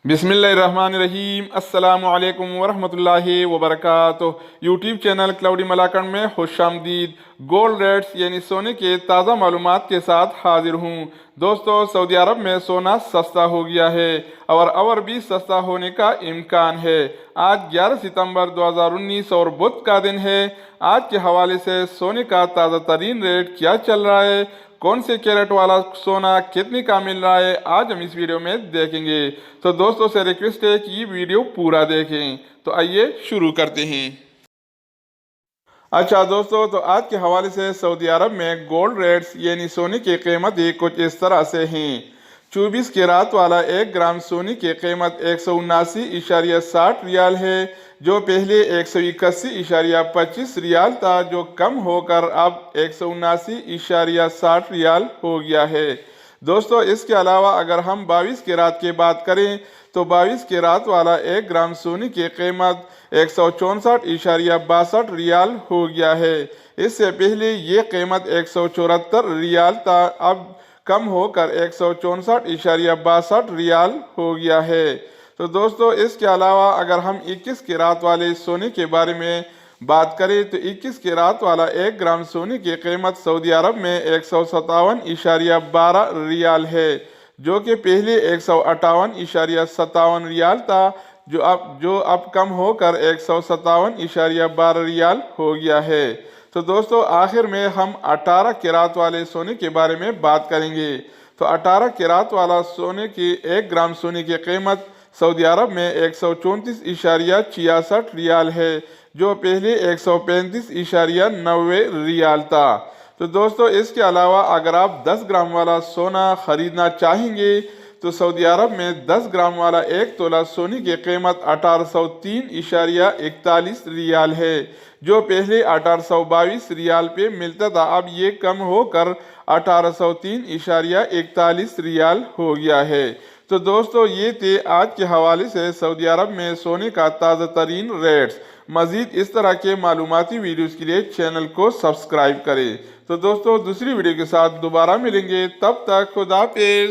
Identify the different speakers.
Speaker 1: बिस्मिल्लाहिर्रहमानिर्रहीम अस्सलामु अलैकुम वरहमतुल्लाहि वबरकातुह। यूट्यूब चैनल क्लाउडी मलाकंड में खुशामदीद। गोल्ड रेट्स यानी सोने के ताज़ा मालूमात के साथ हाजिर हूँ। दोस्तों, सऊदी अरब में सोना सस्ता हो गया है और भी सस्ता होने का इम्कान है। आज 11 सितंबर 2019 और बुध का दिन है। आज के हवाले से सोने का ताज़ा तरीन रेट क्या चल रहा है, कौन से कैरेट वाला सोना कितने का मिल रहा है, आज हम इस वीडियो में देखेंगे। तो दोस्तों से रिक्वेस्ट है कि ये वीडियो पूरा देखें। तो आइए शुरू करते हैं। अच्छा दोस्तों, तो आज के हवाले से सऊदी अरब में गोल्ड रेट्स यानी सोने की कीमत ही कुछ इस तरह से हैं। 24 कैरात वाला 1 ग्राम सोने की कीमत 179.60 रियाल है, जो पहले 181.25 रियाल था, जो कम होकर अब 179.60 रियाल हो गया है। दोस्तों, इसके अलावा अगर हम 22 कैरात की बात करें तो 22 कैरात वाला 1 ग्राम सोने की कीमत 164.62 रियाल हो गया है। इससे पहले ये कीमत 174 रियाल था, अब कम होकर 164.62 रियाल हो गया है। तो दोस्तों, इसके अलावा अगर हम 21 कैरात वाले सोने के बारे में बात करें तो 21 कैरात वाला 1 ग्राम सोने की कीमत सऊदी अरब में 157.12 रियाल है, जो कि पहले 158.57 रियाल था, जो अब कम होकर 157.12 रियाल हो गया है। तो दोस्तों, आखिर में हम 18 कैरात वाले सोने के बारे में बात करेंगे। तो 18 कैरात वाला सोने की 1 ग्राम सोने की कीमत सऊदी अरब में 134.66 रियाल है, जो पहले 135.90 रियाल था। तो दोस्तों, इसके अलावा अगर आप 10 ग्राम वाला सोना ख़रीदना चाहेंगे तो सऊदी अरब में 10 ग्राम वाला 1 तोला सोने की कीमत 1803.41 रियाल है, जो पहले 1822 रियाल पे मिलता था, अब ये कम होकर 1803.41 रियाल हो गया है। तो दोस्तों, ये थे आज के हवाले से सऊदी अरब में सोने का ताज़ा तरीन रेट्स। मज़ीद इस तरह के मालूमाती वीडियोज़ के लिए चैनल को सब्सक्राइब करें। तो दोस्तों, दूसरी वीडियो के साथ दोबारा मिलेंगे, तब तक खुदा हाफिज़।